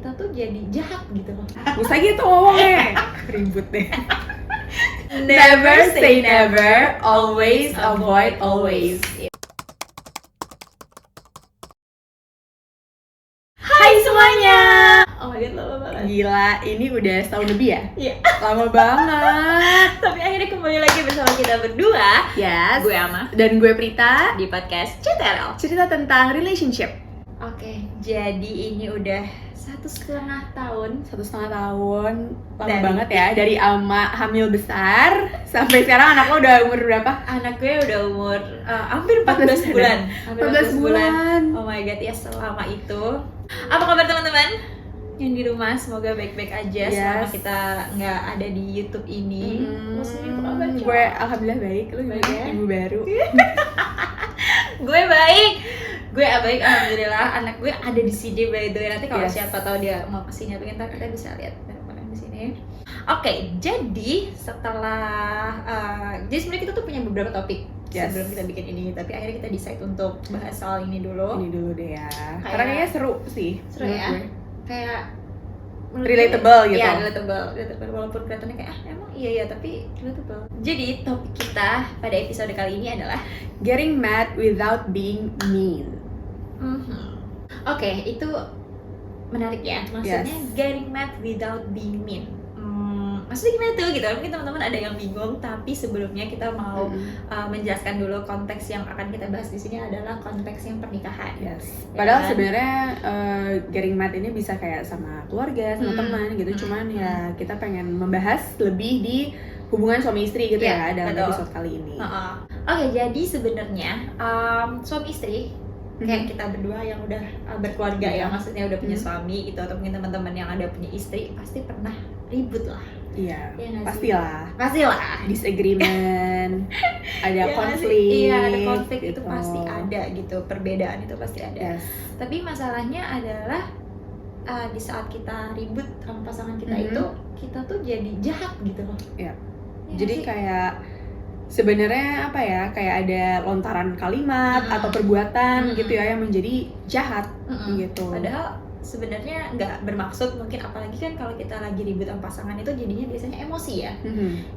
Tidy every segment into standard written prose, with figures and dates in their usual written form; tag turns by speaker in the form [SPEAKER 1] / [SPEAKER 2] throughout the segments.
[SPEAKER 1] kita tuh jadi jahat gitu loh.
[SPEAKER 2] Usah gitu ngomongnya. Ribut deh.
[SPEAKER 1] Never say never, always avoid always. Hai semuanya. Oh my god, lama banget.
[SPEAKER 2] Gila, ini udah setahun lebih ya?
[SPEAKER 1] Iya.
[SPEAKER 2] Lama banget.
[SPEAKER 1] Tapi akhirnya kembali lagi bersama kita berdua.
[SPEAKER 2] Yes.
[SPEAKER 1] Gue Ama
[SPEAKER 2] Dan gue Prita.
[SPEAKER 1] di podcast CTRL.
[SPEAKER 2] Cerita tentang relationship.
[SPEAKER 1] Oke, jadi ini udah 1,5 tahun.
[SPEAKER 2] 1,5 tahun. Lama
[SPEAKER 1] Dari-
[SPEAKER 2] banget ya. Dari Ama hamil besar sampai sekarang anak lo udah umur berapa?
[SPEAKER 1] Anak gue udah umur hampir 14 bulan. Hampir
[SPEAKER 2] 14 bulan.
[SPEAKER 1] Oh my god, ya selama itu. Apa kabar teman-teman? Yang di rumah semoga baik-baik aja selama
[SPEAKER 2] Yes.
[SPEAKER 1] kita nggak ada di YouTube ini. Lo sendiri apa kabar? Cok?
[SPEAKER 2] Gue alhamdulillah baik. Lu
[SPEAKER 1] Baik
[SPEAKER 2] gimana?
[SPEAKER 1] ya?
[SPEAKER 2] Ibu baru.
[SPEAKER 1] Gue baik. Gue baik alhamdulillah. Anak gue ada di sini by the way. Nanti kalau
[SPEAKER 2] Yes.
[SPEAKER 1] siapa tahu dia mau kesini atau ntar kita bisa lihat bareng-bareng di sini. Oke, jadi setelah jadi sebenarnya kita tuh punya beberapa topik
[SPEAKER 2] Yes.
[SPEAKER 1] sebelum kita bikin ini, tapi akhirnya kita decide untuk bahas soal ini dulu.
[SPEAKER 2] Ini dulu deh ya.
[SPEAKER 1] Kayak-
[SPEAKER 2] Karena kayaknya seru sih.
[SPEAKER 1] Seru
[SPEAKER 2] menurut
[SPEAKER 1] ya?
[SPEAKER 2] gue.
[SPEAKER 1] Kayak menurut
[SPEAKER 2] Relatable
[SPEAKER 1] gue,
[SPEAKER 2] gitu.
[SPEAKER 1] Iya, relatable walaupun kelihatannya kayak emang iya tapi relatable. Jadi topik kita pada episode kali ini adalah
[SPEAKER 2] Getting mad without being mean.
[SPEAKER 1] Oke, itu menarik ya. Maksudnya
[SPEAKER 2] Yes.
[SPEAKER 1] getting mad without being mean. Maksudnya gimana tuh gitu? Mungkin teman-teman ada yang bingung, tapi sebelumnya kita mau menjelaskan dulu konteks yang akan kita bahas di sini adalah konteks yang pernikahan.
[SPEAKER 2] Yes.
[SPEAKER 1] Ya
[SPEAKER 2] Padahal
[SPEAKER 1] kan?
[SPEAKER 2] sebenarnya getting mad ini bisa kayak sama keluarga, sama teman gitu. Cuman ya kita pengen membahas lebih di hubungan suami istri gitu
[SPEAKER 1] Iya,
[SPEAKER 2] ya dalam
[SPEAKER 1] betul.
[SPEAKER 2] episode kali ini.
[SPEAKER 1] Oke, jadi sebenarnya suami istri kayak kita berdua yang udah berkeluarga ya, maksudnya udah punya suami gitu, atau mungkin teman-teman yang ada punya istri pasti pernah ribut lah.
[SPEAKER 2] Iya,
[SPEAKER 1] Iya nggak sih?
[SPEAKER 2] pastilah.
[SPEAKER 1] Pastilah.
[SPEAKER 2] Disagreement, ada
[SPEAKER 1] Iya nggak
[SPEAKER 2] konflik.
[SPEAKER 1] sih? Iya, ada konflik itu
[SPEAKER 2] gitu.
[SPEAKER 1] pasti ada gitu, perbedaan itu pasti ada.
[SPEAKER 2] Yes.
[SPEAKER 1] Tapi masalahnya adalah di saat kita ribut sama pasangan kita
[SPEAKER 2] Mhm.
[SPEAKER 1] itu, kita tuh jadi jahat gitu loh.
[SPEAKER 2] Iya.
[SPEAKER 1] Iya
[SPEAKER 2] Jadi
[SPEAKER 1] nggak sih?
[SPEAKER 2] kayak sebenarnya apa ya, kayak ada lontaran kalimat atau perbuatan gitu ya yang menjadi jahat gitu.
[SPEAKER 1] Padahal sebenarnya nggak bermaksud, mungkin apalagi kan kalau kita lagi ribut sama pasangan itu jadinya biasanya emosi ya,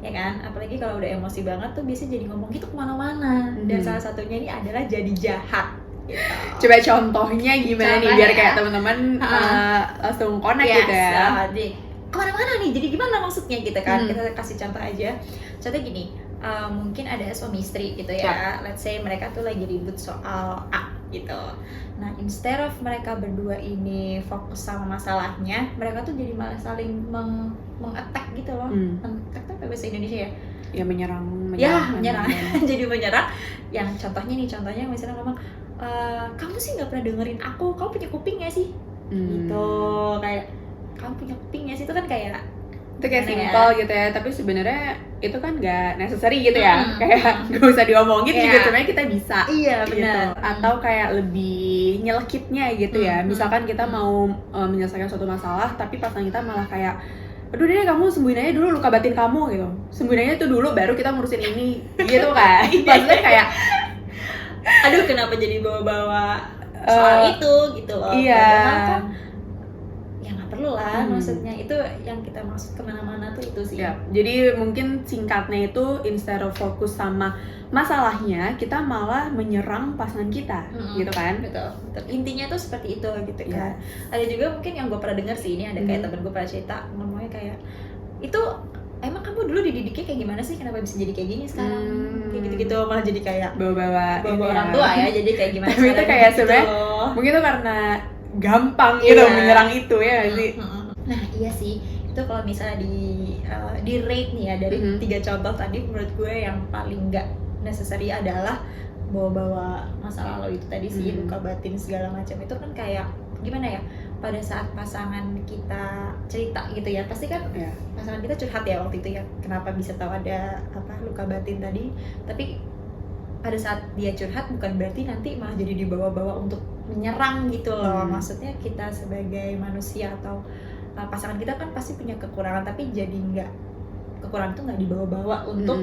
[SPEAKER 1] ya kan? Apalagi kalau udah emosi banget tuh biasanya jadi ngomong gitu kemana-mana. Dan salah satunya ini adalah jadi jahat. Gitu.
[SPEAKER 2] Coba contohnya gimana nih
[SPEAKER 1] Contohnya
[SPEAKER 2] biar
[SPEAKER 1] ya.
[SPEAKER 2] kayak teman-teman langsung connect gitu ya.
[SPEAKER 1] Jadi kemana-mana nih. Jadi gimana maksudnya gitu kan?
[SPEAKER 2] Hmm.
[SPEAKER 1] Kita kasih contoh aja. Contoh gini, mungkin ada suami istri gitu ya. Let's say mereka tuh lagi ribut soal A gitu. Nah, instead of mereka berdua ini fokus sama masalahnya, mereka tuh jadi malah saling meng-attack gitu loh. Attack tuh apa bahasa Indonesia ya?
[SPEAKER 2] Ya menyerang.
[SPEAKER 1] Menyerang. Jadi menyerang. Yang contohnya misalnya ngomong, kamu sih nggak pernah dengerin aku, kamu punya kuping nggak sih? Gitu, kayak kamu punya kuping nggak sih, itu kan kayak
[SPEAKER 2] Itu kayak
[SPEAKER 1] gimana ya?
[SPEAKER 2] simpel gitu ya, tapi sebenarnya itu kan nggak necessary gitu ya. Kayak gak usah diomongin juga sebenarnya kita bisa.
[SPEAKER 1] Iya
[SPEAKER 2] Gitu.
[SPEAKER 1] benar.
[SPEAKER 2] Atau kayak lebih nyelekitnya gitu ya. Misalkan kita mau menyelesaikan suatu masalah tapi pasangan kita malah kayak, aduh deh kamu sembunyiin aja dulu luka batin kamu gitu. Sembunyiin aja itu dulu baru kita ngurusin ini gitu kan. Maksudnya kayak
[SPEAKER 1] Aduh, kenapa jadi bawa-bawa soal itu gitu loh.
[SPEAKER 2] Iya.
[SPEAKER 1] Padahal kan ya nggak perlu lah. Maksudnya itu yang kita maksud kemana-mana tuh itu sih.
[SPEAKER 2] ya, jadi mungkin singkatnya itu instead of fokus sama masalahnya, kita malah menyerang pasangan kita gitu kan.
[SPEAKER 1] Betul. Intinya tuh seperti itu gitu kan.
[SPEAKER 2] Yes.
[SPEAKER 1] Ada juga mungkin yang gue pernah dengar sih, ini ada kayak temen gue pernah cerita, ngomongnya kayak itu emang kamu dulu dididiknya kayak gimana sih, kenapa bisa jadi kayak gini sekarang, kayak gitu-gitu, malah jadi kayak
[SPEAKER 2] Bawa-bawa ini
[SPEAKER 1] orang
[SPEAKER 2] ya.
[SPEAKER 1] tua ya, jadi kayak gimana
[SPEAKER 2] Tapi itu
[SPEAKER 1] caranya
[SPEAKER 2] kayak
[SPEAKER 1] gitu
[SPEAKER 2] sebenarnya
[SPEAKER 1] loh.
[SPEAKER 2] mungkin itu karena gampang gitu
[SPEAKER 1] Iya.
[SPEAKER 2] menyerang itu ya nggak sih.
[SPEAKER 1] Nah iya sih, itu kalau misalnya di rate nih ya dari 3 contoh tadi, menurut gue yang paling nggak necessary adalah bawa-bawa masa lalu itu tadi sih, luka batin segala macam itu kan kayak gimana ya, pada saat pasangan kita cerita gitu ya, pasti kan pasangan kita curhat ya waktu itu ya, kenapa bisa tahu ada apa luka batin tadi. Tapi pada saat dia curhat bukan berarti nanti malah jadi dibawa-bawa untuk menyerang gitu loh. Maksudnya kita sebagai manusia atau pasangan kita kan pasti punya kekurangan, tapi jadi nggak, kekurangan itu nggak dibawa-bawa untuk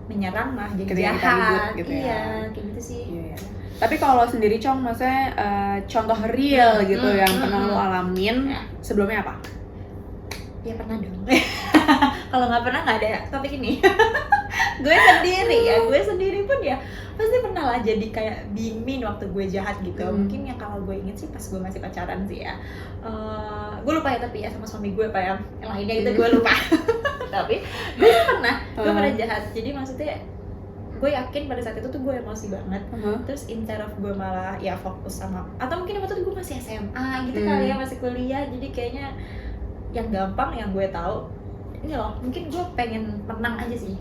[SPEAKER 1] menyerang mah jadi
[SPEAKER 2] Ketika kita
[SPEAKER 1] jahat
[SPEAKER 2] ribut gitu ya.
[SPEAKER 1] iya kayak gitu sih.
[SPEAKER 2] Iya. Tapi kalau lo sendiri Cong, maksudnya contoh real gitu yang pernah lo alamin
[SPEAKER 1] Ya.
[SPEAKER 2] sebelumnya apa?
[SPEAKER 1] Ya pernah dong. Kalau nggak pernah nggak ada topik ini. gue sendiri pun ya pasti pernah lah jadi kayak bimbing waktu gue jahat gitu. Mungkin yang kalau gue inget sih pas gue masih pacaran sih ya. Gue lupa ya tapi ya sama suami gue apa yang lainnya gitu gue lupa. Tapi gue pernah jahat. Jadi maksudnya gue yakin pada saat itu tuh gue emosi banget. Terus instead of gue malah ya fokus sama, atau mungkin waktu itu gue masih SMA gitu kali ya, masih kuliah, jadi kayaknya yang gampang yang gue tahu ini loh, mungkin gue pengen menang aja sih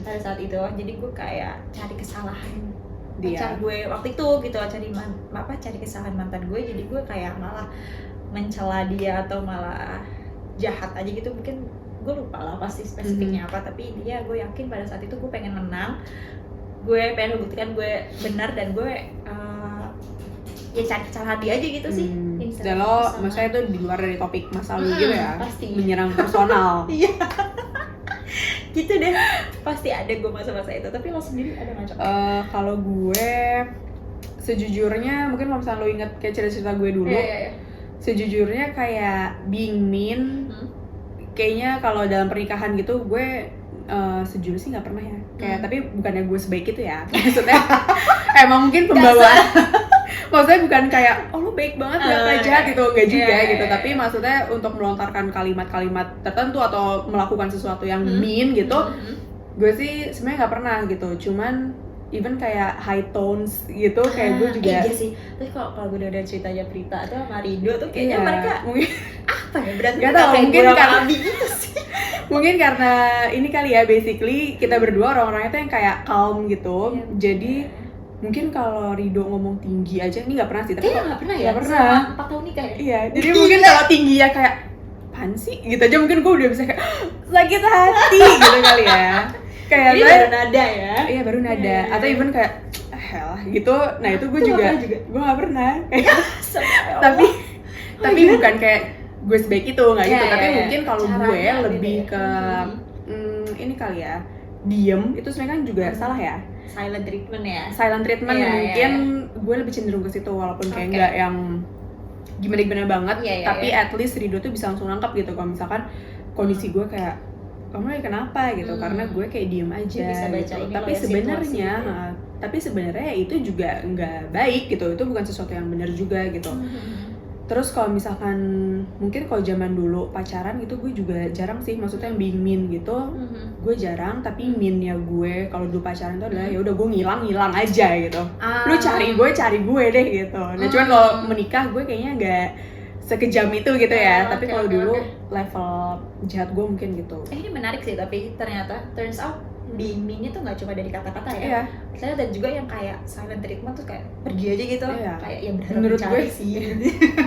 [SPEAKER 1] pada saat itu. Jadi gue kayak cari kesalahan pacar gue waktu itu gitu, cari kesalahan mantan gue. Jadi gue kayak malah mencela dia atau malah jahat aja gitu. Mungkin gue lupa lah pasti spesifiknya apa, tapi dia gue yakin pada saat itu gue pengen menang, gue pengen membuktikan gue benar, dan gue ya cari kesalahan dia aja gitu sih.
[SPEAKER 2] Dan lo maksudnya itu di luar dari topik masa lalu gitu ya,
[SPEAKER 1] pasti
[SPEAKER 2] menyerang personal.
[SPEAKER 1] Iya. Gitu deh, pasti ada gue masa-masa itu. Tapi lo sendiri ada nggak?
[SPEAKER 2] Kalau gue sejujurnya mungkin kalau misalnya lo inget kayak cerita-cerita gue dulu, sejujurnya kayak being mean, kayaknya kalau dalam pernikahan gitu gue sejujurnya sih nggak pernah ya. Kayak tapi bukannya gue sebaik itu ya, maksudnya emang mungkin pembawaan. Maksudnya bukan kayak, oh lu baik banget gak jahat gitu, gak juga gitu. Tapi maksudnya untuk melontarkan kalimat-kalimat tertentu atau melakukan sesuatu yang mean gitu, gue sih sebenarnya nggak pernah gitu. Cuman even kayak high tones gitu, kayak gue juga.
[SPEAKER 1] Iya sih. Tapi kalau gue udah ceritanya Prita atau Marido tuh kayaknya mereka
[SPEAKER 2] mungkin
[SPEAKER 1] apa ya, berarti
[SPEAKER 2] gak tau, mungkin karena
[SPEAKER 1] gitu sih.
[SPEAKER 2] Mungkin karena ini kali ya, basically kita berdua orang-orangnya tuh yang kayak calm gitu. Jadi mungkin kalau Rido ngomong tinggi aja, ini nggak pernah sih, tapi
[SPEAKER 1] nggak pernah ya,
[SPEAKER 2] nggak pernah.
[SPEAKER 1] 4 tahun nikah ya.
[SPEAKER 2] Iya, jadi mungkin kalau tinggi ya kayak apaan sih gitu aja, mungkin gue udah bisa kayak sakit hati gitu kali ya. Kayak
[SPEAKER 1] ini baru nada ya.
[SPEAKER 2] Iya baru nada, atau even kayak hell gitu. Nah itu gue juga gue nggak pernah. Tapi bukan kayak gue sebaik itu, nggak gitu. Tapi mungkin kalau gue lebih ke ini kali ya, diem itu sebenarnya kan juga salah ya.
[SPEAKER 1] Silent treatment ya.
[SPEAKER 2] Silent treatment mungkin gue lebih cenderung ke situ, walaupun kayak nggak yang gimana banget. Tapi at least Rido tuh bisa langsung nangkap gitu kalau misalkan kondisi gue kayak kamu lagi kenapa gitu, karena gue kayak diem aja gitu. Tapi sebenarnya itu juga nggak baik gitu, itu bukan sesuatu yang benar juga gitu. Terus kalau misalkan mungkin kalau zaman dulu pacaran gitu gue juga jarang sih, maksudnya yang being mean gitu gue jarang. Tapi mean-nya gue kalau dulu pacaran itu adalah ya udah gue ngilang aja gitu. Lu cari gue deh gitu. Nah cuman kalau menikah gue kayaknya nggak sekejam itu gitu ya. Tapi kalau dulu level jahat gue mungkin gitu.
[SPEAKER 1] Ini menarik sih, tapi ternyata turns out being mean itu nggak cuma dari kata-kata ya. Saya dan juga yang kayak silent treatment tuh kayak pergi aja gitu, kayak yang berharap
[SPEAKER 2] menurut gue
[SPEAKER 1] sih.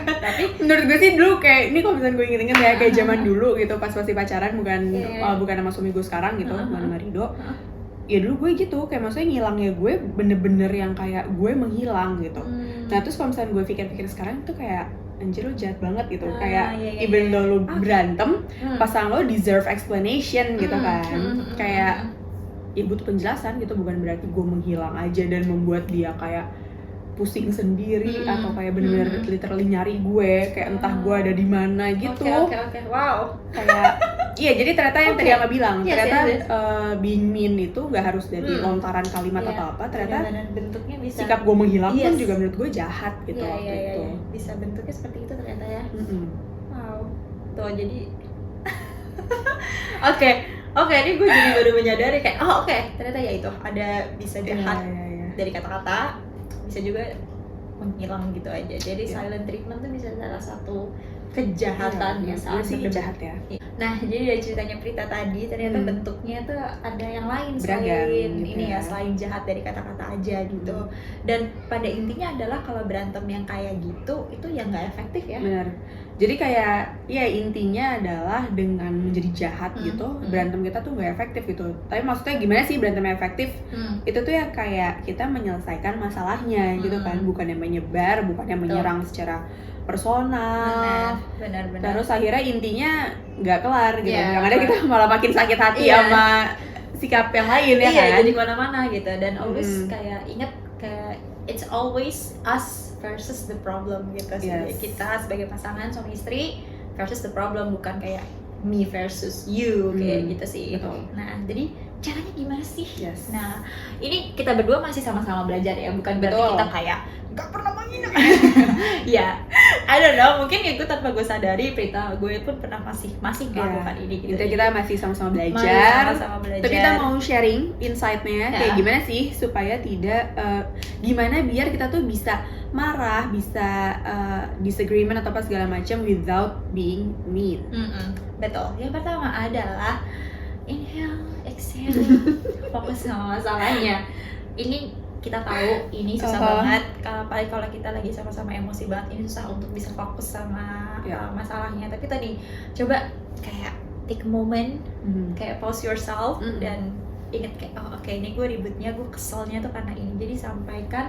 [SPEAKER 2] Tapi menurut gue sih dulu kayak ini kalau misalnya gue inget-inget ya kayak zaman dulu gitu pas masih pacaran, bukan sama suami gue sekarang gitu, bukan sama Rido. Ya dulu gue gitu, kayak maksudnya ngilangnya gue bener-bener yang kayak gue menghilang gitu. Nah terus kalau misalnya gue pikir-pikir sekarang tuh kayak anjir lo jahat banget gitu, kayak even though lo berantem, pasangan lo deserve explanation gitu kan. Kayak ya butuh penjelasan gitu, bukan berarti gue menghilang aja dan membuat dia kayak pusing sendiri atau kayak bener-bener literally nyari gue, kayak entah gue ada di mana gitu.
[SPEAKER 1] Oke. Wow.
[SPEAKER 2] Kayak iya, jadi ternyata yang tadi Ama bilang, ternyata being mean itu nggak harus dari lontaran kalimat atau apa, ternyata
[SPEAKER 1] bentuknya bisa,
[SPEAKER 2] sikap gue menghilang pun juga menurut gue jahat gitu waktu itu.
[SPEAKER 1] Bisa bentuknya seperti itu ternyata ya. Wow. Tuh jadi Oke, ini gue jadi baru menyadari kayak ternyata ya itu ada bisa jahat dari kata-kata, bisa juga menghilang gitu aja. Jadi silent treatment tuh bisa salah satu kejahatan yang sangat
[SPEAKER 2] sih jahat ya.
[SPEAKER 1] Nah, jadi dari ceritanya Prita tadi ternyata bentuknya tuh ada yang lain
[SPEAKER 2] beragam,
[SPEAKER 1] selain
[SPEAKER 2] gitu
[SPEAKER 1] ini ya, selain jahat dari kata-kata aja gitu. Dan pada intinya adalah kalau berantem yang kayak gitu itu ya nggak efektif ya.
[SPEAKER 2] Benar. Jadi kayak ya intinya adalah dengan menjadi jahat gitu, berantem kita tuh nggak efektif gitu. Tapi maksudnya gimana sih berantem yang efektif? Itu tuh ya kayak kita menyelesaikan masalahnya gitu kan, bukan yang menyebar, bukan yang menyerang secara personal. Benar. Terus akhirnya intinya nggak kelar gitu. Yang ada kita malah makin sakit hati sama sikap yang lain ya
[SPEAKER 1] iya,
[SPEAKER 2] kan.
[SPEAKER 1] jadi kemana-mana gitu. Dan always kayak ingat kayak it's always us versus the problem gitu sih.
[SPEAKER 2] Yes.
[SPEAKER 1] Kita sebagai pasangan suami istri versus the problem, bukan kayak me versus you kayak gitu sih.
[SPEAKER 2] Betul.
[SPEAKER 1] Nah, jadi caranya gimana sih?
[SPEAKER 2] Yes.
[SPEAKER 1] Nah, ini kita berdua masih sama-sama belajar ya, bukan berarti
[SPEAKER 2] Betul.
[SPEAKER 1] kita kayak nggak pernah menghina. Ya, I don't know, mungkin itu tanpa gue sadari, Prita, gue pun pernah masih melakukan ini gitu.
[SPEAKER 2] Intinya kita masih sama-sama
[SPEAKER 1] Masih
[SPEAKER 2] belajar.
[SPEAKER 1] sama-sama belajar.
[SPEAKER 2] Tapi kita mau sharing insight-nya kayak
[SPEAKER 1] Ya.
[SPEAKER 2] gimana sih supaya tidak gimana biar kita tuh bisa marah, bisa disagreement atau apa segala macam without being mean.
[SPEAKER 1] Betul. Yang pertama adalah inhale, exhale, fokus sama masalahnya. Ini kita tahu ini susah banget, apalagi kalau kita lagi sama-sama emosi banget, ini susah untuk bisa fokus sama masalahnya. Tapi tadi coba kayak take a moment, kayak pause yourself dan ingat kayak oke, ini gue ributnya, gue keselnya tuh karena ini. Jadi sampaikan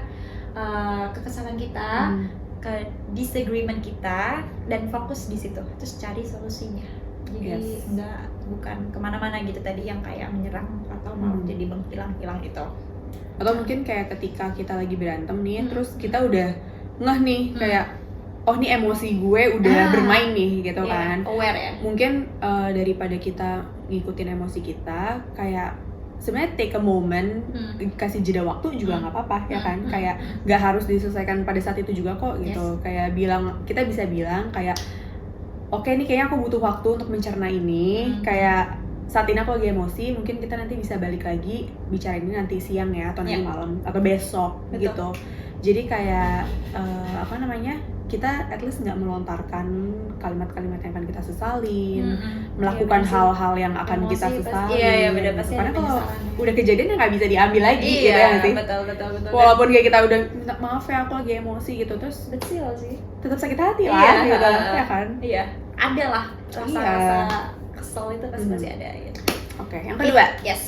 [SPEAKER 1] kekesalan kita, ke disagreement kita, dan fokus di situ. Terus cari solusinya. Jadi bukan kemana-mana gitu tadi yang kayak menyerang atau mau jadi menghilang-hilang gitu.
[SPEAKER 2] Atau mungkin kayak ketika kita lagi berantem nih, terus kita udah ngeh nih kayak oh nih emosi gue udah bermain nih gitu kan.
[SPEAKER 1] Aware ya.
[SPEAKER 2] Mungkin daripada kita ngikutin emosi kita, kayak sebenarnya take a moment, kasih jeda waktu juga nggak apa-apa ya kan. Kayak nggak harus diselesaikan pada saat itu juga kok gitu. Kayak kita bisa bilang kayak oke nih kayaknya aku butuh waktu untuk mencerna ini. Kayak saat ini aku lagi emosi, mungkin kita nanti bisa balik lagi bicara ini nanti siang ya, atau nanti malam, atau besok.
[SPEAKER 1] Betul.
[SPEAKER 2] Gitu. Jadi kayak kita at least nggak melontarkan kalimat-kalimat yang akan kita sesalin, melakukan hal-hal yang akan kita sesalin.
[SPEAKER 1] Iya, benar, pasti.
[SPEAKER 2] Karena kalau udah kejadian ya nggak bisa diambil lagi, gitu ya sih.
[SPEAKER 1] Betul.
[SPEAKER 2] Walaupun kayak kita udah minta maaf ya, aku lagi emosi gitu, terus
[SPEAKER 1] betul sih.
[SPEAKER 2] tetap sakit hati lah, gitu, ya kan?
[SPEAKER 1] Iya, ada lah rasa-rasa kesel itu pasti masih ada gitu.
[SPEAKER 2] Oke, yang kedua.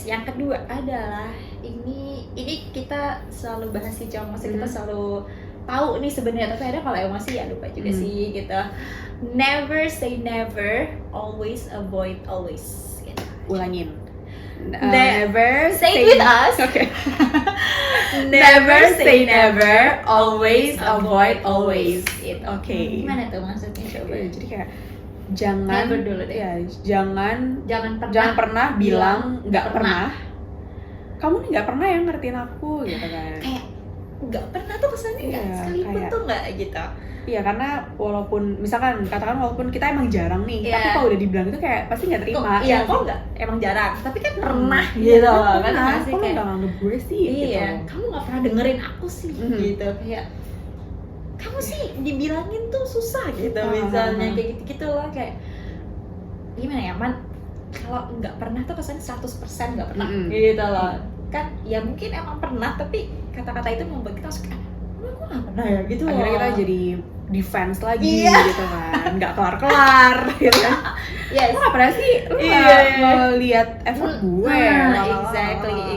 [SPEAKER 1] Yang kedua adalah ini kita selalu bahas sih, maksudnya kita selalu tahu nih sebenarnya, tapi ada kalau emosi ya lupa juga sih gitu. Never say never, always avoid always. Gitu.
[SPEAKER 2] Ulangin.
[SPEAKER 1] Never say it with us.
[SPEAKER 2] Okay. Never say never, always avoid always.
[SPEAKER 1] Gitu.
[SPEAKER 2] Oke.
[SPEAKER 1] Gimana tuh maksudnya coba?
[SPEAKER 2] Jadi kayak jangan
[SPEAKER 1] Never dulu deh.
[SPEAKER 2] Ya, jangan
[SPEAKER 1] Jangan
[SPEAKER 2] pernah bilang nggak pernah. Kamu nih nggak pernah yang ngertiin aku gitu kan.
[SPEAKER 1] Kayak nggak pernah tuh kesannya nggak sekalipun
[SPEAKER 2] kayak,
[SPEAKER 1] tuh nggak gitu.
[SPEAKER 2] Iya, karena walaupun misalkan katakan walaupun kita emang jarang nih, tapi kalau udah dibilang itu kayak pasti nggak terima.
[SPEAKER 1] Iya, kok nggak emang jarang, tapi kan pernah gitu loh kan, pasti
[SPEAKER 2] kamu
[SPEAKER 1] kayak
[SPEAKER 2] nggak nganggep gue sih
[SPEAKER 1] iya,
[SPEAKER 2] gitu.
[SPEAKER 1] kamu nggak pernah dengerin aku sih gitu, kayak kamu sih dibilangin tuh susah gitu misalnya kayak gitu loh, kayak gimana ya man, kalau nggak pernah tuh kesannya 100% nggak pernah gitu loh kan. Ya mungkin emang pernah, tapi kata-kata itu membuat kita suka aku nggak pernah ya gitu loh.
[SPEAKER 2] Akhirnya kita jadi defense lagi gitu kan, nggak kelar-kelar gitu kan.
[SPEAKER 1] Yes.
[SPEAKER 2] Lo nggak pernah sih, lo nggak lihat effort gue.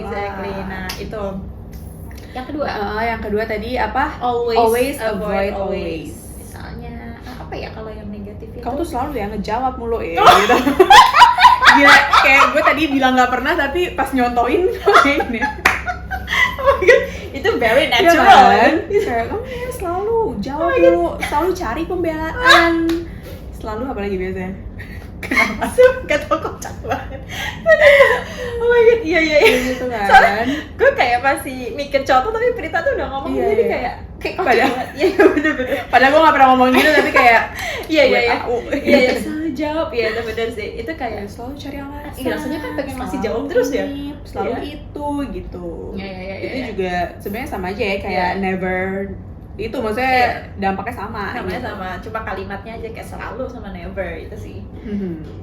[SPEAKER 1] Exactly. Nah itu yang kedua.
[SPEAKER 2] Yang kedua tadi apa?
[SPEAKER 1] Always
[SPEAKER 2] avoid always.
[SPEAKER 1] Misalnya apa ya kalau yang negatif itu?
[SPEAKER 2] Kamu tuh selalu ya ngejawab mulu ya gitu. Gila, kayak gue tadi bilang nggak pernah tapi pas nyontoin kayak gini.
[SPEAKER 1] Oh my god, itu very natural
[SPEAKER 2] kan? Kayak kamu ya selalu jawab dulu, selalu cari pembelaan. Selalu apa lagi biasanya?
[SPEAKER 1] Kenapa? Gak tau, kocak banget. Oh my god, iya
[SPEAKER 2] gitu kan.
[SPEAKER 1] Soalnya gue kayak masih mikir contoh, tapi Prita tuh udah ngomong jadi kayak
[SPEAKER 2] padahal
[SPEAKER 1] bener.
[SPEAKER 2] Padahal gue gak pernah ngomong gitu, tapi kayak
[SPEAKER 1] iya selalu jawab, iya itu bener sih. Itu kayak
[SPEAKER 2] selalu cari alasan.
[SPEAKER 1] Iya, rasanya kan pengen masih jawab terus ya.
[SPEAKER 2] Selalu itu gitu.
[SPEAKER 1] Iya.
[SPEAKER 2] Itu juga sebenarnya sama aja ya, kayak never. Itu maksudnya dampaknya sama.
[SPEAKER 1] Namanya sama, cuma kalimatnya aja kayak selalu sama never itu sih.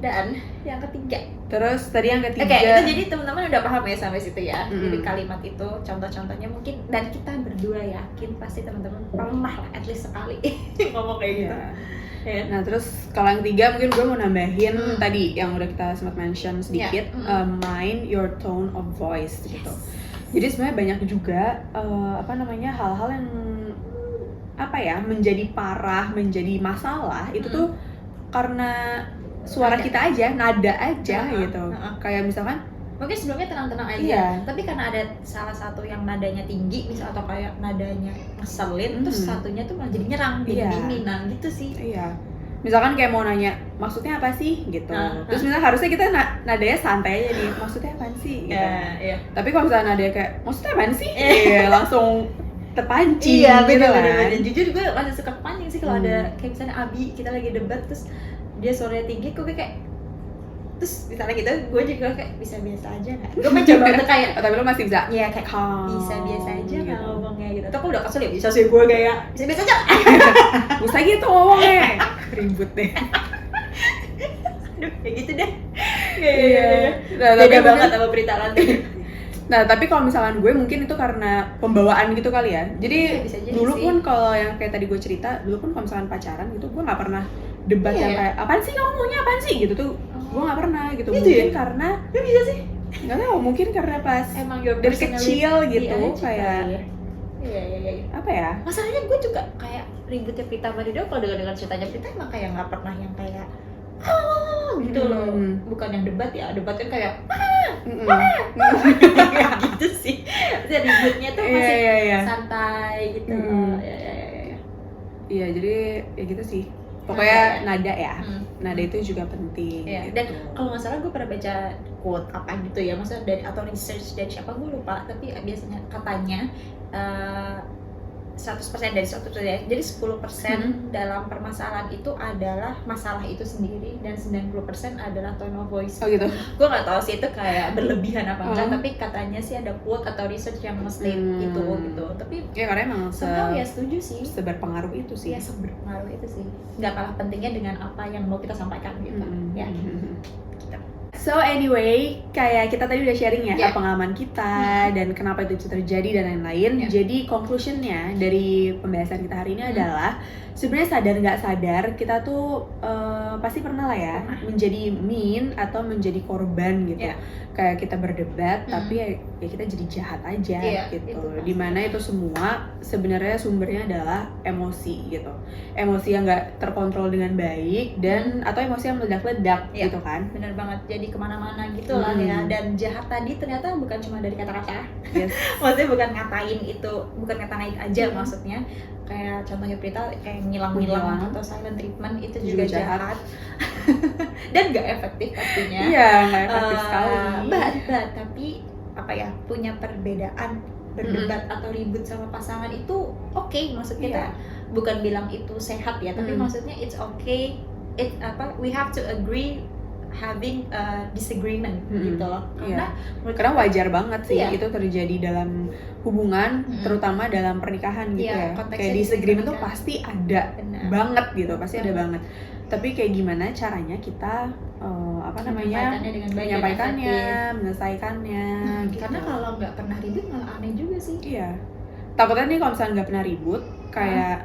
[SPEAKER 1] Dan yang ketiga.
[SPEAKER 2] Terus tadi yang ketiga.
[SPEAKER 1] Oke, itu jadi teman-teman udah paham ya sampai situ ya. Jadi kalimat itu contoh-contohnya mungkin, dan kita berdua yakin pasti teman-teman pernah lah at least sekali ngomong kayak gitu. Yeah.
[SPEAKER 2] Nah terus kalau yang ketiga mungkin gue mau nambahin tadi yang udah kita sempat mention sedikit, mind your tone of voice gitu. Jadi sebenarnya banyak juga hal-hal yang menjadi parah, menjadi masalah itu tuh karena suara kita aja, nada aja gitu. Kayak misalkan
[SPEAKER 1] mungkin sebelumnya tenang-tenang aja,
[SPEAKER 2] Iya.
[SPEAKER 1] tapi karena ada salah satu yang nadanya tinggi misal atau kayak nadanya ngeselin, terus satunya tuh malah jadi nyerang, jadi dingin, nah gitu sih.
[SPEAKER 2] Iya. Misalkan kayak mau nanya maksudnya apa sih gitu, terus misalnya harusnya kita nadanya santai aja nih, maksudnya apa sih gitu.
[SPEAKER 1] Iya.
[SPEAKER 2] Tapi kalau misalnya nadanya kayak maksudnya apa sih, iya langsung terpancing.
[SPEAKER 1] Iya,
[SPEAKER 2] gitu
[SPEAKER 1] bener.
[SPEAKER 2] kan.
[SPEAKER 1] Dan jujur gue masih suka kepancing sih kalau ada kayak misalnya Abi, kita lagi debat terus dia suaranya tinggi, gue kayak terus misalnya gitu, gue juga kayak bisa biasa aja nggak? Gue mencoba untuk kayak
[SPEAKER 2] tapi lo masih bisa
[SPEAKER 1] ya kayak
[SPEAKER 2] calm,
[SPEAKER 1] bisa biasa aja nggak
[SPEAKER 2] gitu.
[SPEAKER 1] ngomongnya gitu. Tapi udah kesel ya bisa sih gue kayak bisa biasa aja.
[SPEAKER 2] Bisa gitu ngomongnya. Ribut deh.
[SPEAKER 1] Aduh, kayak gitu deh.
[SPEAKER 2] Iya. Nah,
[SPEAKER 1] Beda
[SPEAKER 2] tapi
[SPEAKER 1] banget sama berita lantai.
[SPEAKER 2] Nah, tapi kalau misalkan gue mungkin itu karena pembawaan gitu kali ya. Jadi
[SPEAKER 1] Iya, bisa jadi
[SPEAKER 2] dulu
[SPEAKER 1] sih.
[SPEAKER 2] pun kalau yang kayak tadi gue cerita, dulu pun kalau misalkan pacaran gitu, gue nggak pernah debat
[SPEAKER 1] Iya,
[SPEAKER 2] yang
[SPEAKER 1] ya?
[SPEAKER 2] kayak apaan sih kamu maunya apaan sih gitu tuh. Gue nggak pernah gitu.
[SPEAKER 1] Gitu
[SPEAKER 2] Mungkin
[SPEAKER 1] ya?
[SPEAKER 2] karena
[SPEAKER 1] Ya bisa sih.
[SPEAKER 2] nggak tahu, mungkin karena pas
[SPEAKER 1] Emang your
[SPEAKER 2] dari
[SPEAKER 1] personality
[SPEAKER 2] kecil gitu
[SPEAKER 1] aja
[SPEAKER 2] kayak
[SPEAKER 1] kali ya. Iya.
[SPEAKER 2] apa ya?
[SPEAKER 1] Masalahnya gue juga kayak ributnya Prita sama Dido, kalau dengar ceritanya Prita emang kayak nggak pernah yang kayak gitu loh. Bukan yang debat ya, debat kan kayak gitu sih. Maksudnya ributnya tuh masih
[SPEAKER 2] Iya.
[SPEAKER 1] santai gitu. Ya.
[SPEAKER 2] Iya, jadi ya gitu sih. Pokoknya nada ya.
[SPEAKER 1] Hmm.
[SPEAKER 2] Nada itu juga penting.
[SPEAKER 1] Iya.
[SPEAKER 2] Gitu.
[SPEAKER 1] Dan kalau nggak salah gue pernah baca quote apa gitu ya, maksudnya dari atau research dari siapa gue lupa, tapi biasanya katanya 100% dari 100% ya. Jadi 10% dalam permasalahan itu adalah masalah itu sendiri dan 90% adalah tone of voice.
[SPEAKER 2] Oh gitu.
[SPEAKER 1] Gue nggak tahu sih itu kayak berlebihan apa enggak, tapi katanya sih ada quote atau research yang nge-state itu gitu. Tapi
[SPEAKER 2] Ya karena emang
[SPEAKER 1] somehow ya setuju sih.
[SPEAKER 2] seberpengaruh itu sih.
[SPEAKER 1] Ya seberpengaruh itu sih. Nggak kalah pentingnya dengan apa yang mau kita sampaikan gitu. Ya.
[SPEAKER 2] So anyway, kayak kita tadi udah sharing ya
[SPEAKER 1] Yeah.
[SPEAKER 2] pengalaman kita dan kenapa itu bisa terjadi dan lain-lain.
[SPEAKER 1] Yeah.
[SPEAKER 2] Jadi conclusionnya dari pembahasan kita hari ini adalah sebenarnya sadar nggak sadar kita tuh pasti pernah lah ya menjadi mean atau menjadi korban gitu.
[SPEAKER 1] Yeah.
[SPEAKER 2] Kayak kita berdebat tapi ya kita jadi jahat aja
[SPEAKER 1] Yeah,
[SPEAKER 2] gitu.
[SPEAKER 1] itu pasti.
[SPEAKER 2] Dimana itu semua sebenarnya sumbernya adalah emosi gitu. Emosi yang nggak terkontrol dengan baik dan atau emosi yang meledak-ledak
[SPEAKER 1] Yeah.
[SPEAKER 2] gitu kan.
[SPEAKER 1] Bener banget, jadi kemana-mana gitu lah ya. Dan jahat tadi ternyata bukan cuma dari kata-kata.
[SPEAKER 2] Yes.
[SPEAKER 1] Maksudnya bukan ngatain itu, bukan ngatain aja maksudnya. Kayak contohnya Prita kayak ngilang-ngilang atau silent treatment itu juga jahat. Dan gak efektif pastinya.
[SPEAKER 2] Iya, nggak efektif sekali.
[SPEAKER 1] But tapi apa ya, punya perbedaan berdebat atau ribut sama pasangan itu oke, maksudnya kita bukan bilang itu sehat ya, tapi maksudnya it's okay. We have to agree having a disagreement gitu loh.
[SPEAKER 2] Karena wajar banget sih
[SPEAKER 1] Iya.
[SPEAKER 2] itu terjadi dalam hubungan, terutama dalam pernikahan gitu
[SPEAKER 1] Iya,
[SPEAKER 2] ya.
[SPEAKER 1] konteksnya
[SPEAKER 2] Kayak
[SPEAKER 1] di
[SPEAKER 2] disagreement tuh
[SPEAKER 1] pernikahan.
[SPEAKER 2] pasti ada
[SPEAKER 1] Benar.
[SPEAKER 2] banget gitu, pasti ada banget. Tapi kayak gimana caranya kita
[SPEAKER 1] Menyampaikannya dengan baik dan
[SPEAKER 2] menyampaikannya,
[SPEAKER 1] efektif.
[SPEAKER 2] menyelesaikannya gitu.
[SPEAKER 1] Karena kalau nggak pernah ribut malah aneh juga sih.
[SPEAKER 2] Iya. Takutnya nih kalau misalnya nggak pernah ribut, kayak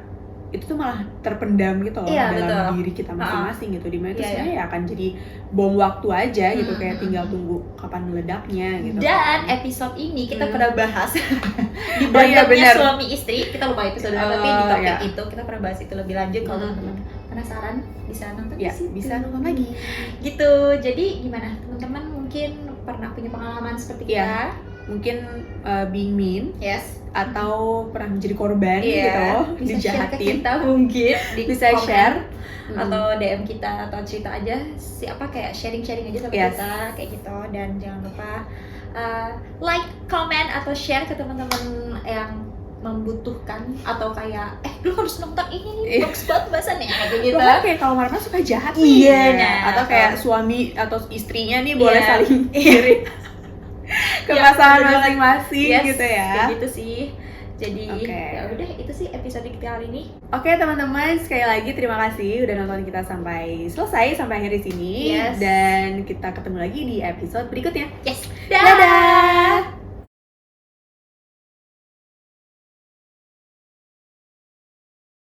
[SPEAKER 2] itu tuh malah terpendam gitu loh
[SPEAKER 1] Iya,
[SPEAKER 2] dalam
[SPEAKER 1] betul.
[SPEAKER 2] diri kita masing-masing gitu. Dimana itu
[SPEAKER 1] Iya,
[SPEAKER 2] sebenarnya ya akan jadi bom waktu aja gitu, kayak tinggal tunggu kapan meledaknya gitu.
[SPEAKER 1] Dan episode ini kita pernah bahas di
[SPEAKER 2] Oh iya,
[SPEAKER 1] berantemnya
[SPEAKER 2] benar.
[SPEAKER 1] suami istri. Kita lupa episode apa, tapi di topik
[SPEAKER 2] iya.
[SPEAKER 1] itu kita pernah bahas itu lebih lanjut. Kalau teman-teman penasaran bisa nonton
[SPEAKER 2] Ya,
[SPEAKER 1] di situ.
[SPEAKER 2] bisa nonton lagi.
[SPEAKER 1] Gitu. Jadi gimana teman-teman mungkin pernah punya pengalaman seperti kita?
[SPEAKER 2] Iya. Mungkin being mean
[SPEAKER 1] Yes.
[SPEAKER 2] atau pernah menjadi korban
[SPEAKER 1] Iya.
[SPEAKER 2] gitu,
[SPEAKER 1] Bisa share ke
[SPEAKER 2] dijahatin.
[SPEAKER 1] kita mungkin di
[SPEAKER 2] Bisa
[SPEAKER 1] komen.
[SPEAKER 2] share.
[SPEAKER 1] Atau DM kita atau cerita aja siapa kayak sharing-sharing aja sama
[SPEAKER 2] Yes.
[SPEAKER 1] kita kayak gitu. Dan jangan lupa like, comment atau share ke teman-teman yang membutuhkan atau kayak lu harus nonton ini nih, bagus banget bahasannya kayak gitu.
[SPEAKER 2] Bahkan kayak kalau Marna suka jahat
[SPEAKER 1] Iya,
[SPEAKER 2] nih,
[SPEAKER 1] nah.
[SPEAKER 2] atau kayak suami atau istrinya nih boleh
[SPEAKER 1] Iya.
[SPEAKER 2] saling kirim ke
[SPEAKER 1] Iya,
[SPEAKER 2] pasangan
[SPEAKER 1] bener banget.
[SPEAKER 2] masing-masing
[SPEAKER 1] Yes,
[SPEAKER 2] gitu ya.
[SPEAKER 1] kayak gitu sih. Jadi
[SPEAKER 2] Oke.
[SPEAKER 1] ya udah itu sih episode kita kali ini.
[SPEAKER 2] Oke teman-teman, sekali lagi terima kasih udah nonton kita sampai selesai, sampai akhir di sini.
[SPEAKER 1] Yes.
[SPEAKER 2] Dan kita ketemu lagi di episode berikutnya.
[SPEAKER 1] Yes. Dah.